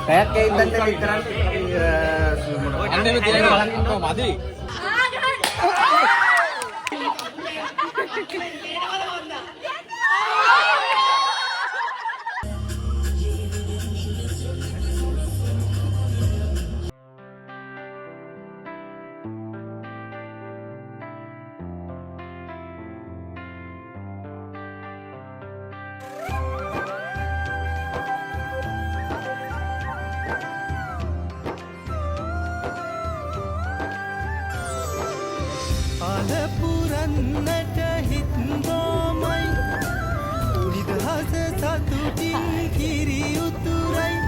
පැයක් ඒ ඉඳන් දෙක කරන්නේ අන්නේ තියෙන බලන් ඉන්නව මදි. පුරන්නට හිත්නෝමයි නිදහස සතුටින් කිරි උතුරයි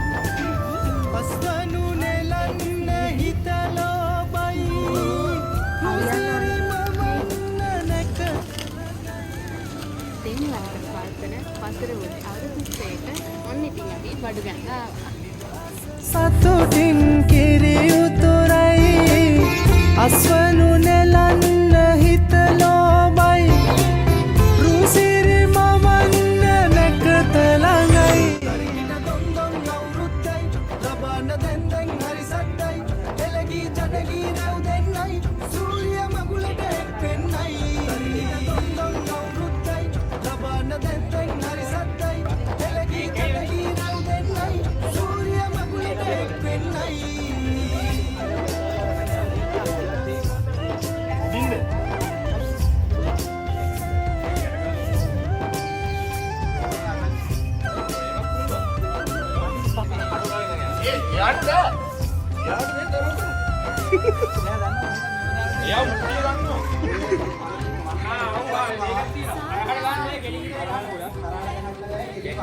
පස්වනු නෙලන්න හිතලෝබයි කුසිරිමවන්න නැක දෙන්නට පාර්තන පසරවුත් අවුරුද්දේට ඔන්න ඉතින් අපි බඩු ගන්න ආවා. සතුටින් කිරි උතුරයි අස්වනු නෙලන්න හිතලෝබයි රුසිරි මවන්න නැකත ළඟයි දරිහිට දොන්දොන් අවුරුද්දයි ලබන්න දැන්දැන් හරි සද්දයි එළගී ජඩගී නැව් දෙන්නයි සූරිය මගුලට එක්වෙන්නයි දරිහිට දොන්දොන් අවුරුද්දයි ලබන්න දැන්දැන් හරි සද්දයි එළගී ජඩගී නැව් දෙන්නයි සූරිය මගුලට එක්වෙන්නයි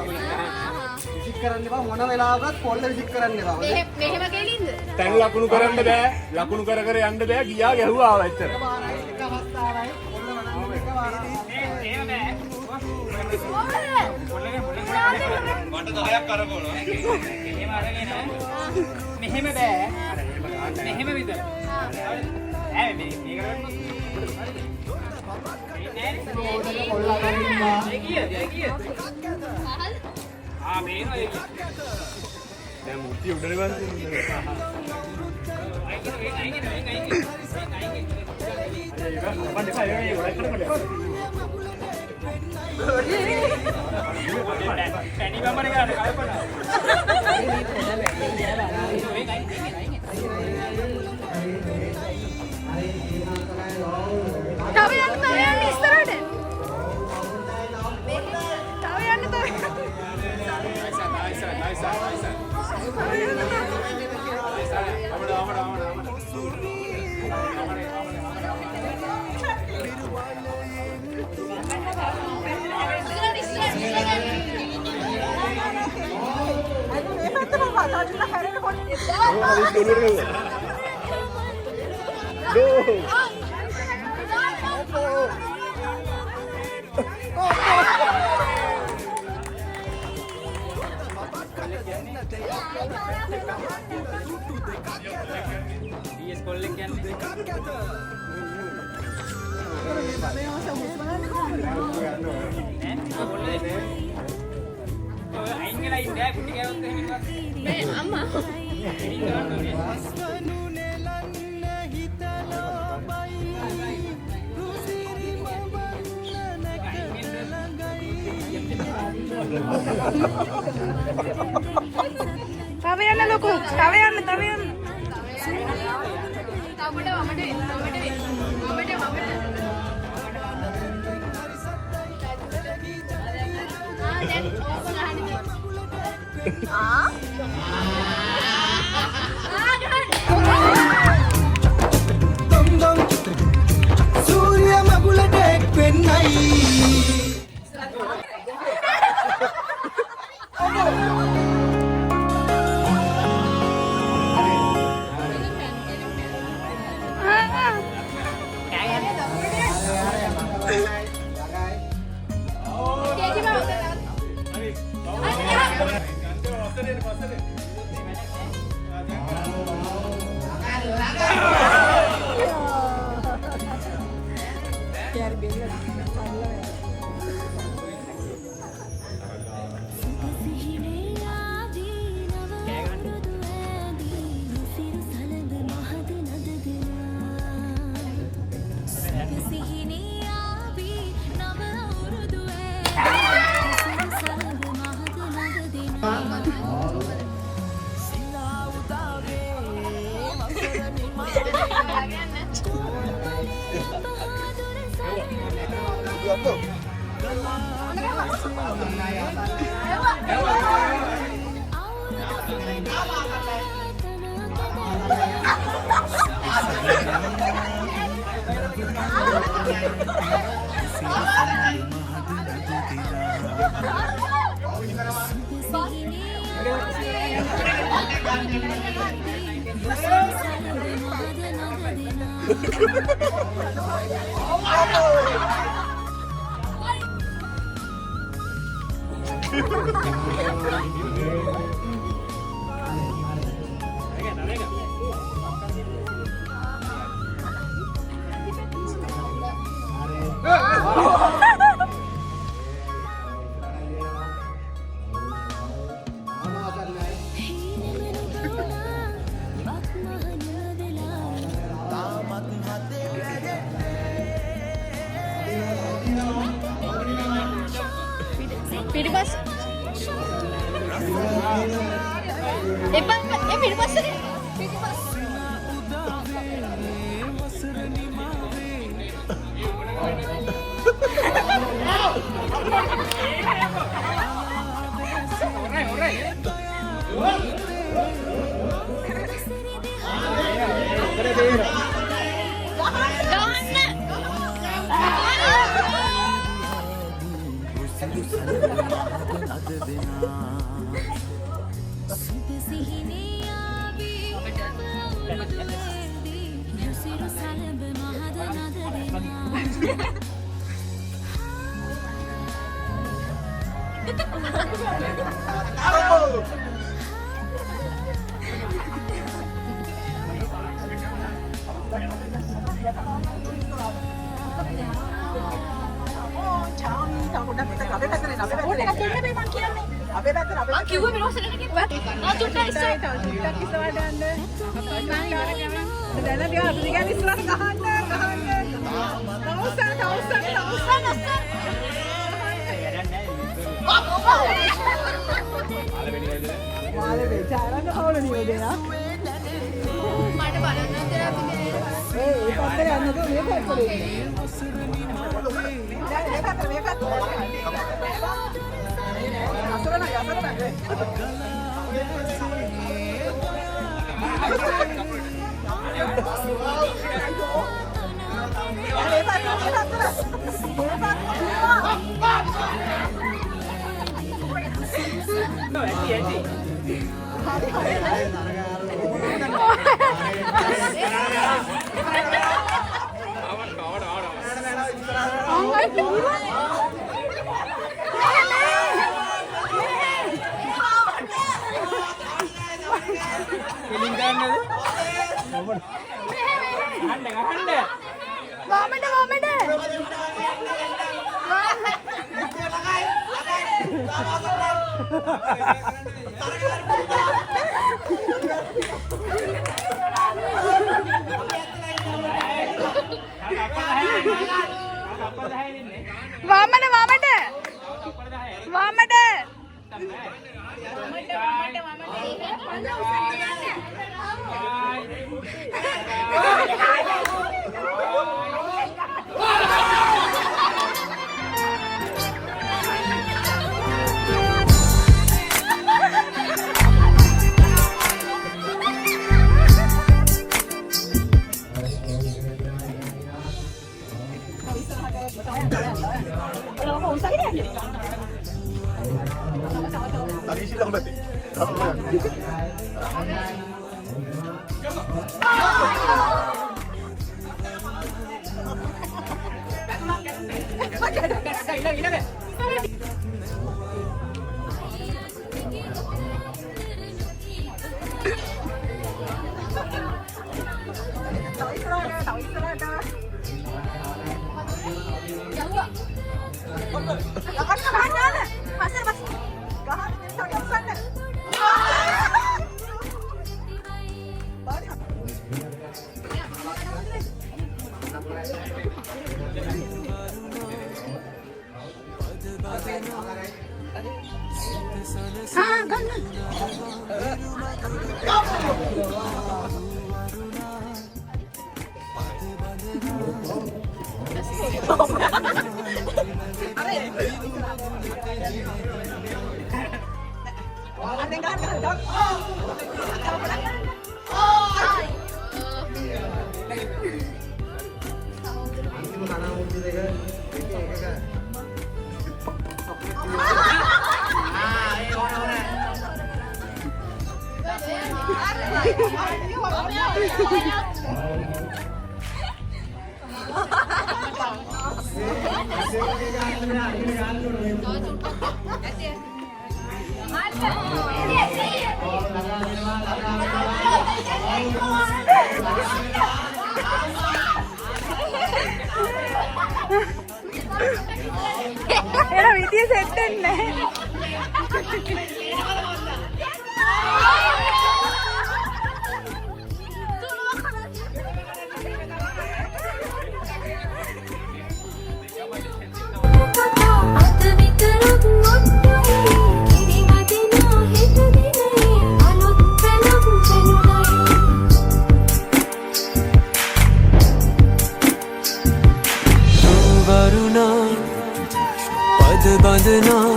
විසික් කරන්න එපා මොන වෙලාවකත් පොල්ල විසික් කරන්න එපා. මෙහෙම කෙලින්ද? තැන් ලකුණු කරන්න බෑ. ලකුණු කර කර යන්න බෑ. ගියා ගැහුවා ආවා එච්චර. එක අවස්ථාවයි පොල්ල වඩන්න එක වාරයි. මට 10ක් කරකවනවා. එහෙම අරගෙන මෙහෙම බෑ. මෙහෙම විතර. ඈ මේක පොල්ල ගන්නවා. මේනවා දැන් මුට්ටිය උඩට වන්දින්නේ. DS කොල්ලෙක් කියන්නේ අයින් වෙලා ඉන්නේ කුටි ගෑවොත් එහෙම මේ අම්මා තව යන්න ලොකු තව යන්න සූරිය මගුලට එක්වෙන්නයි පිටිපස්ස එපා ඒ පිටිපස්සට පිටිපස්ස එන විදිය සෙට් වෙන්නේ බඳනා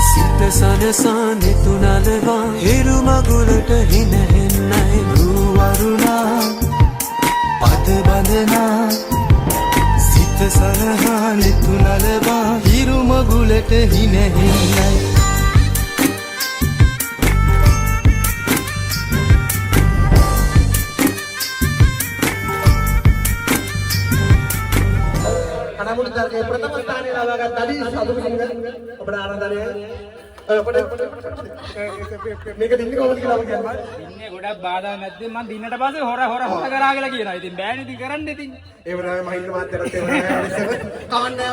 සිත සනසානෙ තුනලවා හිරු මගුලට හිනහෙන්නයි රුවරුණා පද බඳනා සිත සනහානෙ තුනලවා හිරු මගුලට හිනහෙන්නයි කනමුඩ දර්ගයේ ප්‍රථම ස්ථානයේ ලබාගත් අදී සතුටුකින් අපේ ආනන්දරය මේක දින්නේ කොහොමද කියලා කියන්නේ ඉන්නේ ගොඩක් බාධා මැද්දෙන් මම දින්නට පස්සේ හොර කරා කියලා කියනවා. ඉතින් බෑනේ ඉතින් කරන්න ඉතින්. ඒ වුණාම මහින්ද මාත්‍යරත් ඒ වුණාම කවන්නේ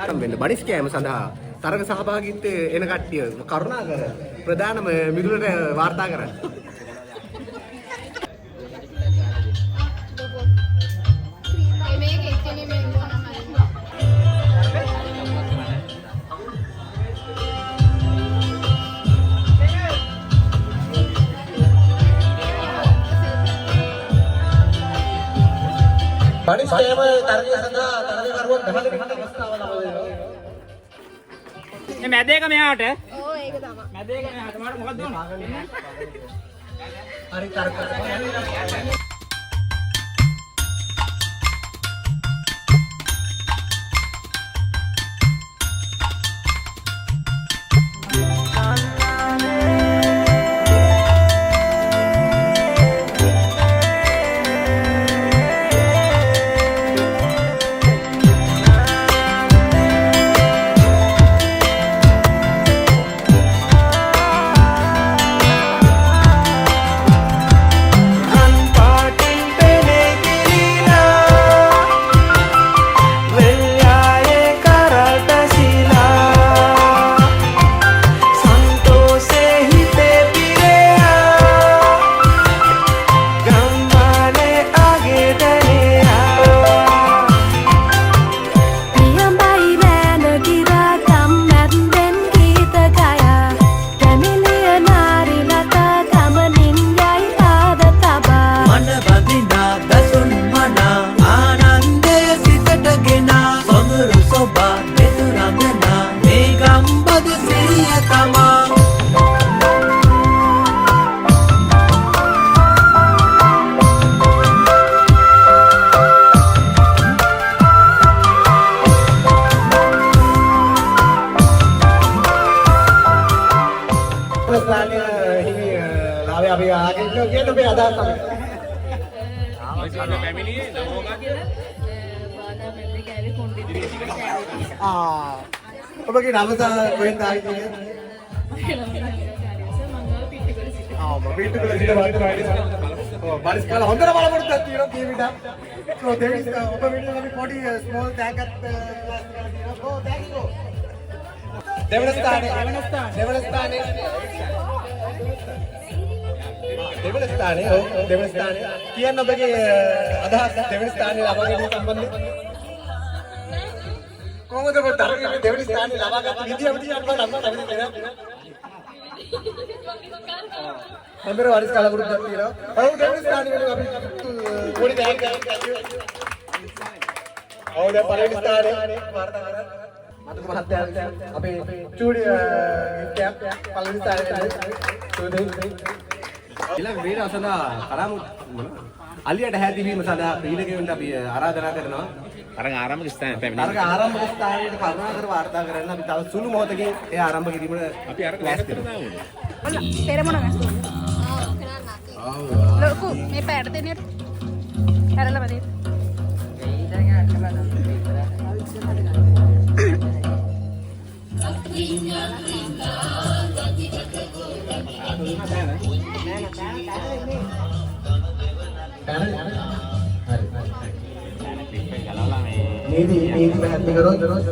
ආරම්භ වෙන්න බඩිස් කෑම සඳහා තරග සහභාගීත්වයේ එන කට්ටිය කරුණාකර ප්‍රධානම මිදුලට වාර්තා කරන්න. මේක එක්කෙනෙක් මෙන්න බඩිස් කෑම තරගය සඳහා තරගකරුවන් 10 දෙනෙක්ට ප්‍රස්තාව ලබා දෙනවා. මේ මැදේක මෙහාට. ඕ ඒක තමයි. මැදේක මෙහාට මට මොකක්ද උනේ? හරි තරග ඔබගේ නම කොහෙන්ද ආවේ කියන්නේ? පිටුකල සිට ඔව් බරිස් කාලා හොඳට බලපොරොත්තුවක් තියෙනවා කීවිට. ඔව් දෙවිස් ඔබ වීඩියෝ අපි පොඩි ස්මෝල් ටැග් එකක් තියෙනවා. ඔව් thank you. දෙවන ස්ථානයේ දෙවන ස්ථානයේ කියන්න ඔබගේ අදහස් දෙවන ස්ථානයේ ලබා ගැනීම සම්බන්ධයෙන් කොහොමද ඔබ තරගයේ දෙවන ස්ථානයේ ලබා ගන්න විදිය අපිට අන්න හොඳට වරිස් කලබුරුද්දක් තියෙනවා. ඔව් දෙවන ස්ථානයේ වෙන අපි පොඩි තෑග්ගයක් ඔව් දැන් පළවෙනි ස්ථානයේ වාර්තා කරා. අතුක මහත්තයා අපේ චූඩි කැප් පළවෙනි ස්ථානයේ සුදු ඊළඟ වීඩියෝ සඳහා කරමු අලියට හැදිවීම සඳහා ක්‍රීඩකයන්ට අපි ආරාධනා කරනවා අරන් ආරම්භක ස්ථානයේ පැමිණෙන්න. තරග ආරම්භක ස්ථානයේ කරුණාකර වාර්තා කරන්න අපි තව සුළු මොහොතකින් ඒ ආරම්භ කිරීමට අපි අර ලෑස්ති කරනවා. පෙරමුණ ලොකු මේ පැයට දෙන්නේ හැරලා බලන්න. ini berarti kalau terus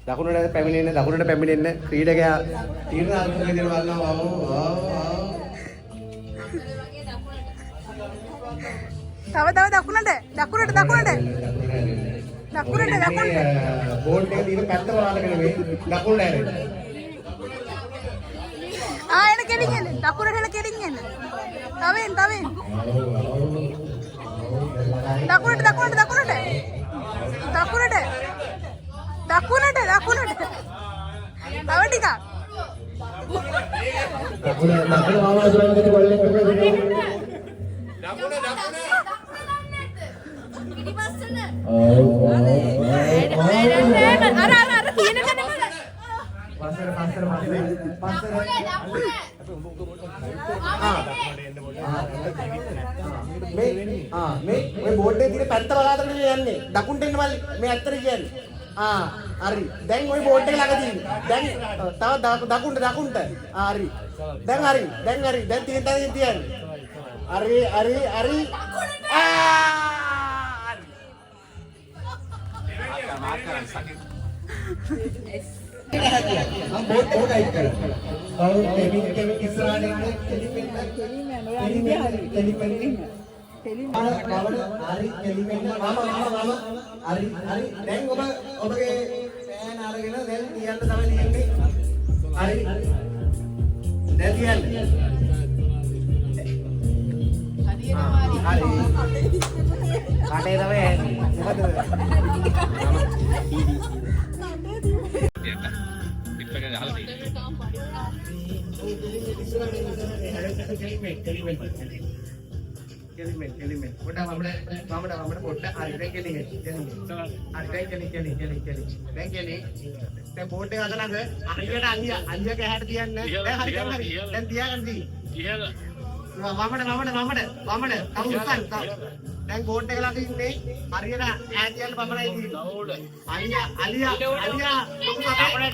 දකුණට පැමිණෙන්න ක්‍රීඩකයා තීරණ අර්ථක විදිහට බලනවා. තව දකුණට බෝඩ් එක තියෙන පැත්ත බලන්න නෙවෙයි දකුණට ඇරෙන්න. එන කෙලින් එන්න. දකුණට එන කෙලින් එන්න. තවෙන්. දකුණට. තව ටිකක්. දකුණ ආවාසයෙන් බලන්න මේ බෝඩ් එකේ තියෙන පැත්ත බලාගෙන යන්නේ. දකුණට එන්න මල්ලි. මේ ඇත්තට කියන්නේ. හරි. දැන් ওই බෝඩ් එක ළඟ තියෙන්නේ. දැන් තව දකුණට. හරි. දැන් හරි. දැන් තියෙන තැනින් තියන්නේ. හරි. බෝඩ් එක කරලා. කෙලින් ඉස්සරහට එන්න. හරි. දැන් ඔබගේ පෑන් අරගෙන දැන් තියන්න තමයි තියෙන්නේ. හරි. දැන් තියන්න. හරි. කාටේ තමයි ඇන්නේ. මොකද? එලිමෙන්ට් පොඩ්ඩක් වමඩ පොඩ්ඩක් හරි දැන් කෙලින් හරි දැන් කෙලින් දැන් බෝඩ් එක අත ළඟ හරියට අලියක ඇහැට තියන්න දැන් හරි දැන් තියාගන්න දී ඉහළ වමඩ තව උස්සන්න දැන් බෝඩ් එක ළඟ ඉන්නේ හරියට ඈත තියන්න පමණයි තියෙන්නේ අලියා දකුණ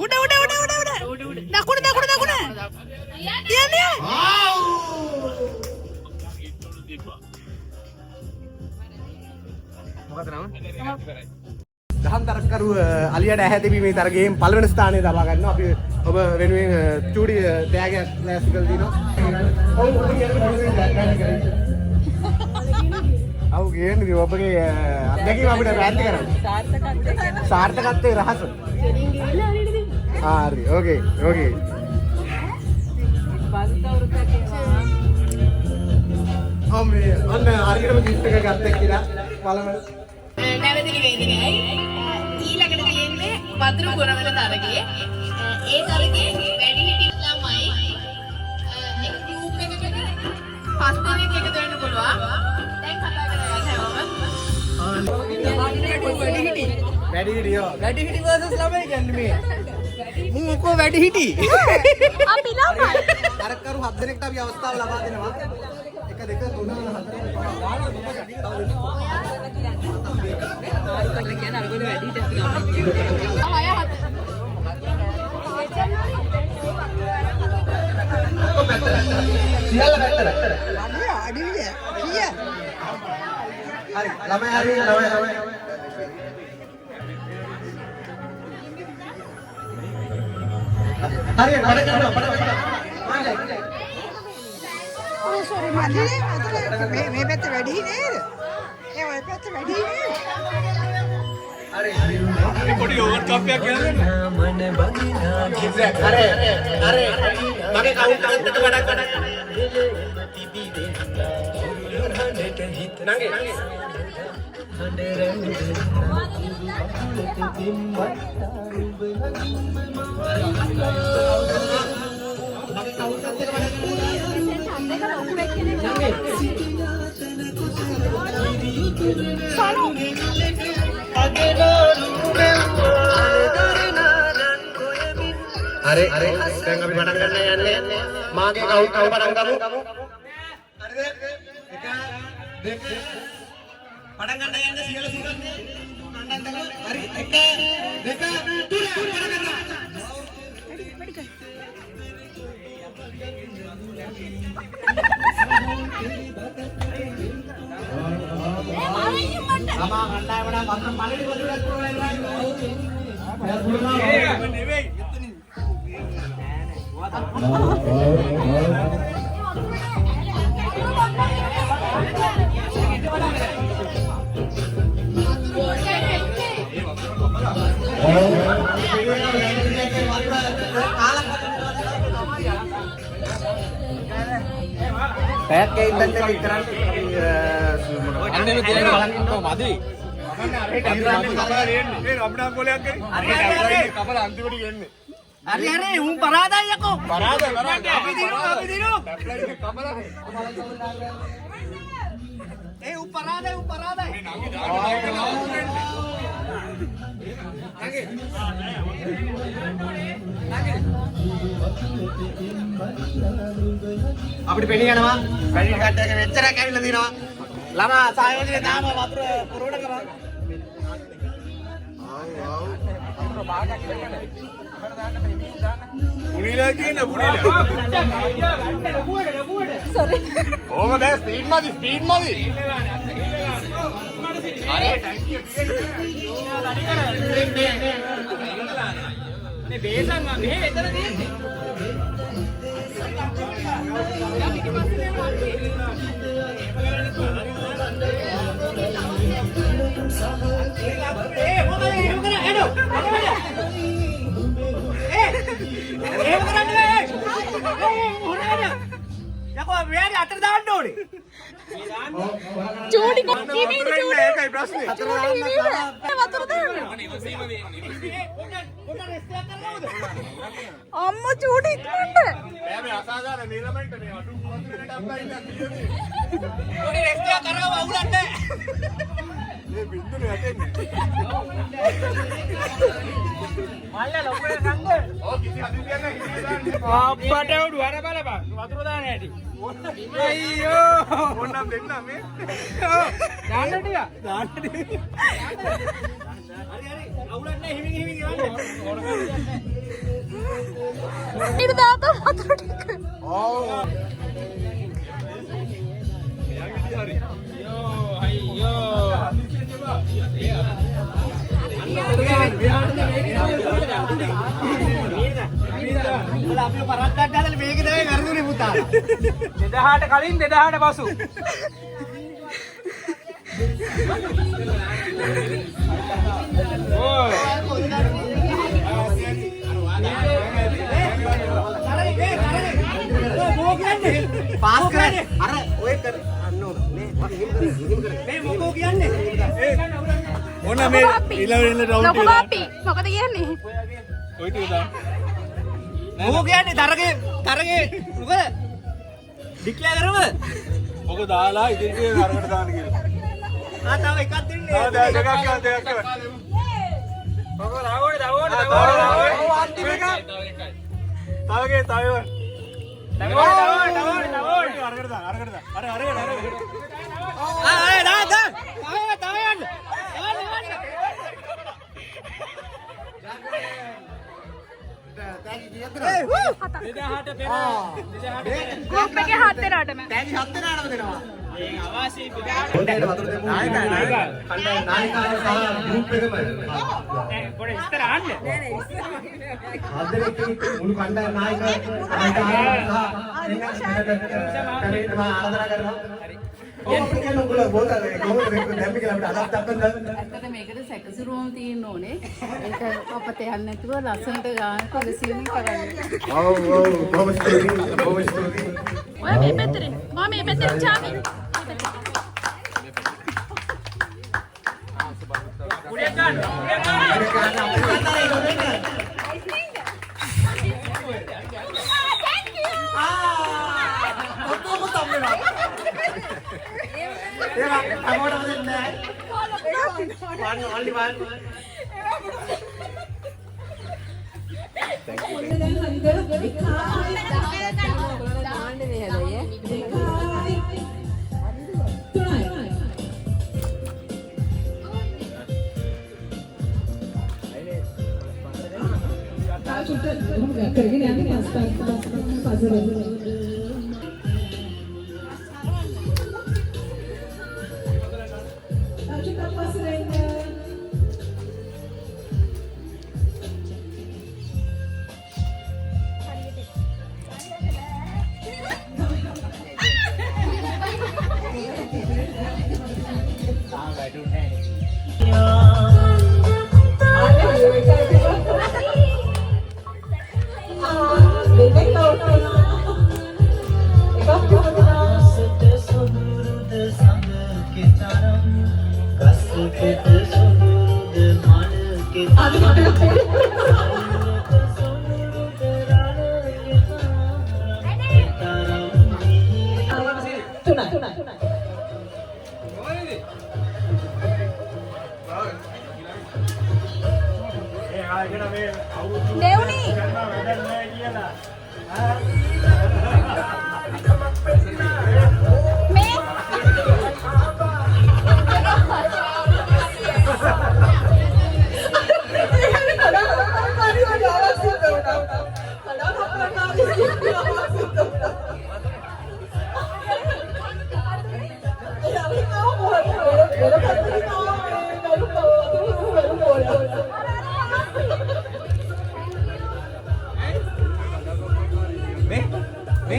උඩ දකුණ තියන්නේ මොකද නම දහම් තරකරු අලියට ඇහැදීමේ තරගයෙන් පළවෙනි ස්ථානය ලබා ගන්නවා. අපි ඔබ වෙනුවෙන් චූඩි තෑගයක් ලෑස්ති කරලා දිනවා. ඔව් කියන්නේ ඔබගේ අත්දැකීම අපිට පැහැදිලි කරන්න. සාර්ථකත්වයේ රහස. හරි. ඕකේ. ඔන්න හරියටම ගිෆ්ට් එක ගත්තා කියලා බලමු. නැවතිලි වේදිකයි ඊළඟට තියෙන්නේ වතුරු ගුණවල තරගයේ ඒ තරගයේ වැඩිහිටි ළමයි එක ගෲප් එකකට 5 දෙනෙක් එකතු වෙන්න පුළුවන්. දැන් කතා කරගන්න වැඩිහිටි versus ළමයි කියන්නේ මේ. මුන් ඔක්කොම වැඩිහිටි. අපි ළමයි. හරකරු 7 දෙනෙක්ට අපි අවස්ථාව ලබා දෙනවා. 1 2 3 මේ පැත්ත වැඩි නේද? ඒ ඔය පැත්ත වැඩි නේද? පොඩි ඕවර් කප් එකක් ගියද මන බඳිනා අර මගේ කවුන්ට් එකට වඩා හඬට හිත නංගේ හඬ අරේ දැන් අපි පටන් ගන්න යන්නේ මාගේ කවුන්ට් එක පටන් ගමු හරිද 1 2 පටන් ගන්න යන්නේ සියලු සිගන්නේ අඬන්න හරි 1 2 3 පටන් ගන්න අමා කණ්ඩායම නම් වතුර පළවෙනි වතුරක් පුරවලා නෙවෙයි පැයක් ඉඳන් විතරක් අන්නේ මේ දෙයක් බලන් ඉන්නව මදි. මේ රම්ඩා ගෝලයක් කරේ කපල අන්තිමට ගෙන්නේ හරි උන් පරාදයි යකෝ පරාද අපි දිනු කපලා ඒ උන් පරාදයි අපිට පෙණි යනවා වැඩි කට්ටයක මෙච්චරක් ඇවිල්ලා දිනවා ළමා සායෝජනේ තාම වතුර පුරවඩ කරා පුණීලා කියන පුණීලා ඕම දැන් ස්පීඩ් මදි අरे මේ බේසන් මෙහෙ එතන තියෙන්නේ. චූටි කොක්කීමේ චූටි ඒකයි ප්‍රශ්නේ වතුර දාන්න අම්මා චූටි ඉක්මනට මේ අසාධාරණ නිරමෙන්ට මේ අඩු වතුරකට අම්බයිලා කියන්නේ පොඩි රෙස්ට්ලා කරව අවුලන්න මේ බින්දුනේ වැටෙන්නේ මල්ලා ලොකුේ සංග ඕ කිසි හදිසියක් නැහැ අප්පට උඩු අර බලපන් වතුර දාන්න ඇති අයියෝ ඕන්නම් දෙන්න මේ දාන්න ටික හරි අවුලක් නැහැ හිමින් යන්න ඊට දාත වතුර ටික අපි පරක්කක් ගාලා මේක තමයි කරදුනේ පුතා 2000ට කලින් 2000ට පසු පාස් කරන්නේ අර ඔය කර අන්න ඕන මේ මොකෝ කියන්නේ ඕන මේ ඊළඟ රවුන්ඩ් ලොකු පාපි මොකද කියන්නේ කොයි ටිකද මොකෝ කියන්නේ තරගේ මොකද ඩික්ලෙයාර් කරමුද ඔක දාලා ඉදිරියට නරකට දාන්න කියලා තව එකක් දෙන්නේ ආ දෙකක් ඔක දාවෝනේ අන්තිම එක තවගේ තව ගෲප් එකේ 7 දෙනාටම. තෑගි 7 දෙනාටම දෙනවා. අවාසී හොඳට වතුර දෙමු. නායිකා නායිකාව සහ ගෲප් එකම. පොඩ ඉස්තර ආන්න. හදෙක මුළු කණ්ඩායම නායිකාව සහ කැමරේට මම ආරාධනා කරනවා. ඔබ කියන උගල බෝතල් කොහොමද දැම්මේ කියලා අපිට අදහස් දක්වන්න. ඇත්තට මේකට සැකසුරුවම තියෙන්න ඕනේ. ඒක අපත යන්නේ නැතුව ලස්සනට ගාන පොලිසියෙන් කරන්නේ. ඔව් බොහොම ස්තුතියි. බොහොම ස්තුතියි. ඔය මේ පැත්තේ. මම මේ පැත්තේ චාමි. උඩ ගන්න. ඔක්කොම තමයි. ඒවා අමෝඩම දෙන්නේ නැහැ. only one. දෙවුනි. මේ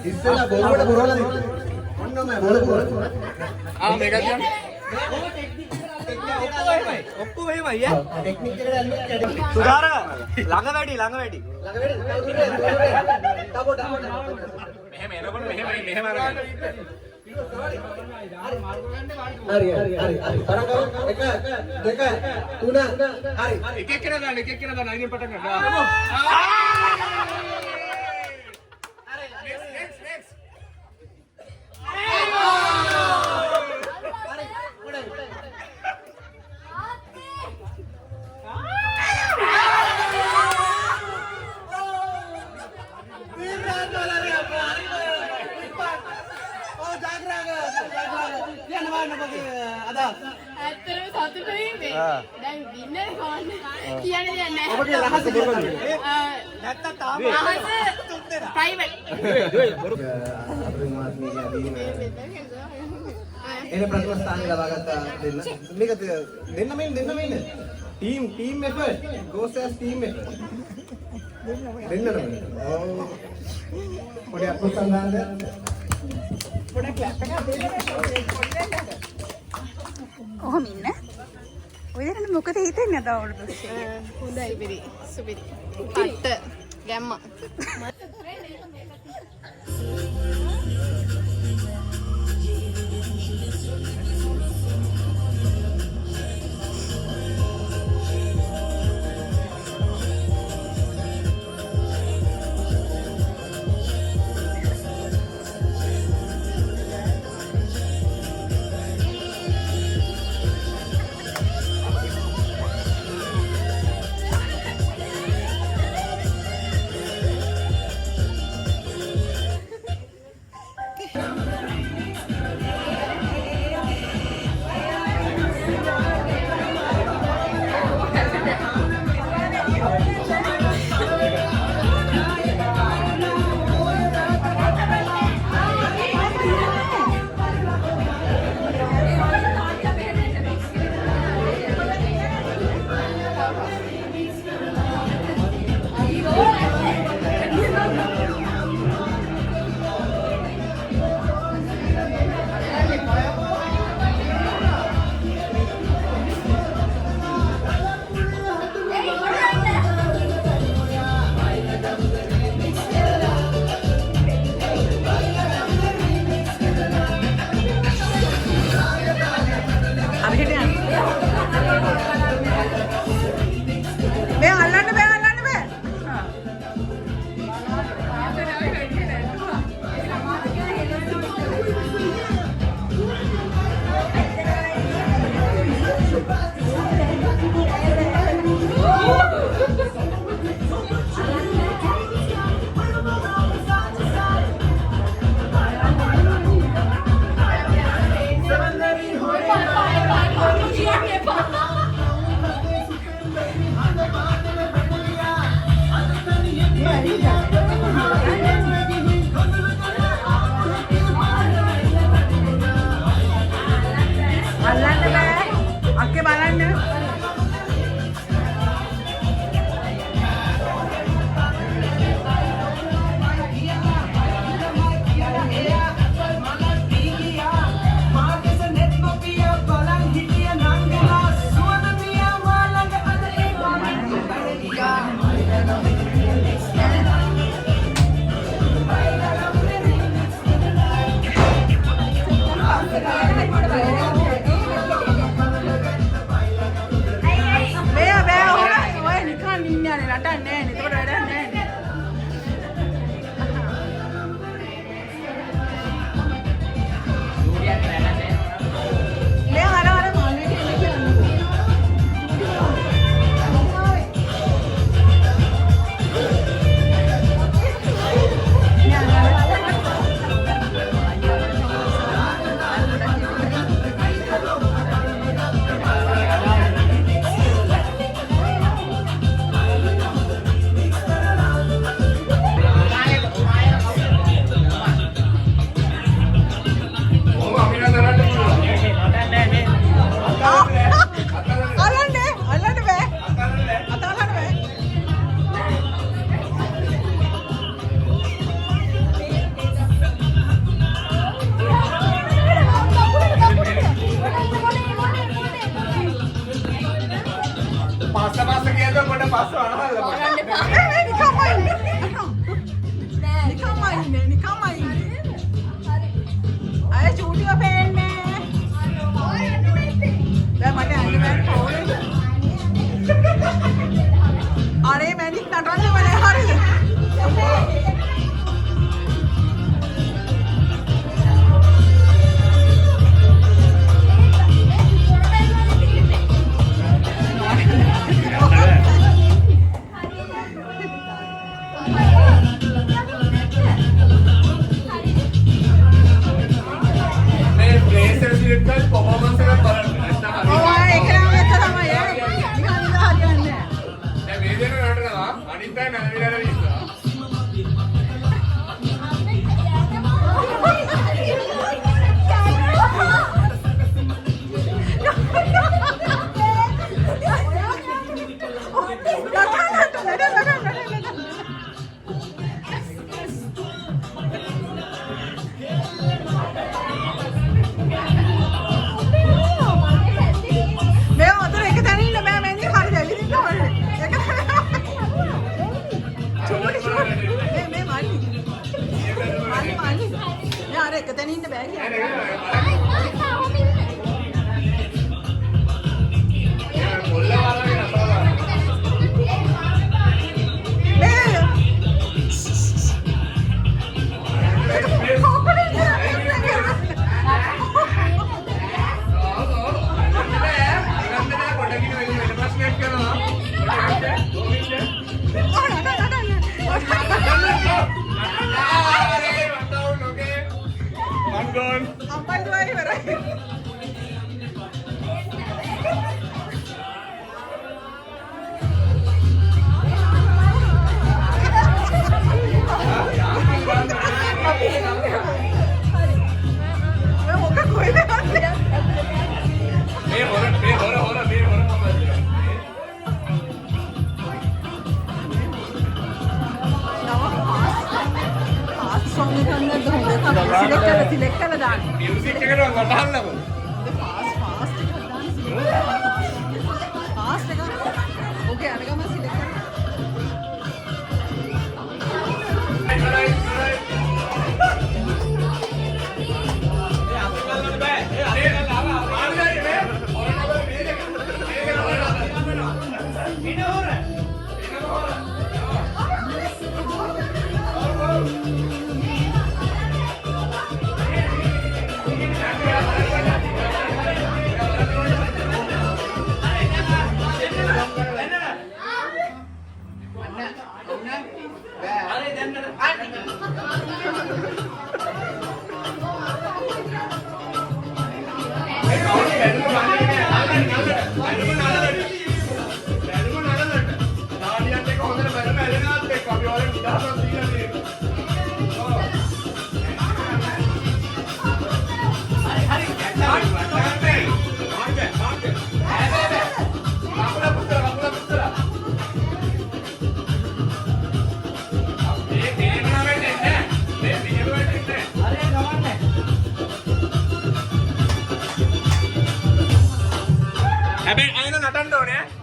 ඉස්සෙල්ලා බෝලකට පුරවලා දෙන්න. ඔන්නම බෝල. මේක කියන්නේ ඔක්කොම එහෙමයි ඈ. ටෙක්නික් එකට ඇල්ලුවා. සුධාර ළඟ වැඩි. ටබෝ. මෙහෙම එනකොට මෙහෙම අරගෙන හරි. තරංග 1 2 3 හරි. එක එක්කෙනා දාන්න අයින් පටන් ගන්න. ඇත්තටම සතුටු වෙන්නේ. දැන් වින්නර් කොහොමද කියන්නේ දෙයක් නැහැ. ඔබගේ රහස මොකද? නැත්තම් තාම ප්‍රයිවට්. එන ප්‍රථම ස්ථානය ලබාගත්ත දෙන්න. මේක දෙන්න මෙන්න. Team effort. goes as team effort. දෙන්නම. ඔව්. පොඩි අප්‍රසන්නද? කොහොම ඉන්න? ඔයදරන මොකද හිතන්නේ අද අවුරුදු හොඳයි පිරි සුපිරි කට්ට ගැම්ම එක තැන ඉන්න බෑ කියන්නේ. සිලෙක්ට් කරලා දාන්න. මියුසික් එකට වටහන්නකො. ෆාස්ට් එකක් දාන්න. ෆාස්ට් එකක්. ඕකේ අරගම සිලෙක්ට් කරලා. හැබැයි අයන නටන්න ඕනේ.